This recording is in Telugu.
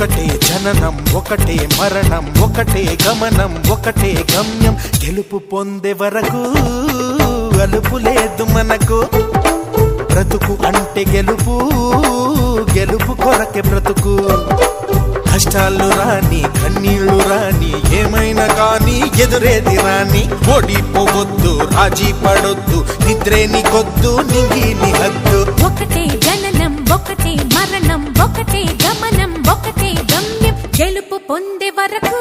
ఒకటే జననం ఒకటే మరణం ఒకటే గమనం ఒకటే గమ్యం గెలుపు పొందే వరకు అలుపు లేదు మనకు బ్రతుకు అంటే గెలుపు గెలుపు కొరకే బ్రతుకు కష్టాలు రాని కన్నీళ్లు రాని ఏమైనా కానీ ఎదురేది రాని ఓడిపోవద్దు రాజీ పడొద్దు నిద్రే నీకొద్దు నింగి నీ హద్దు ఒకటే జననం ఒకటే మరణం ఒకటే గమనం ఒకటే గమ్యం గెలుపు పొందే వరకు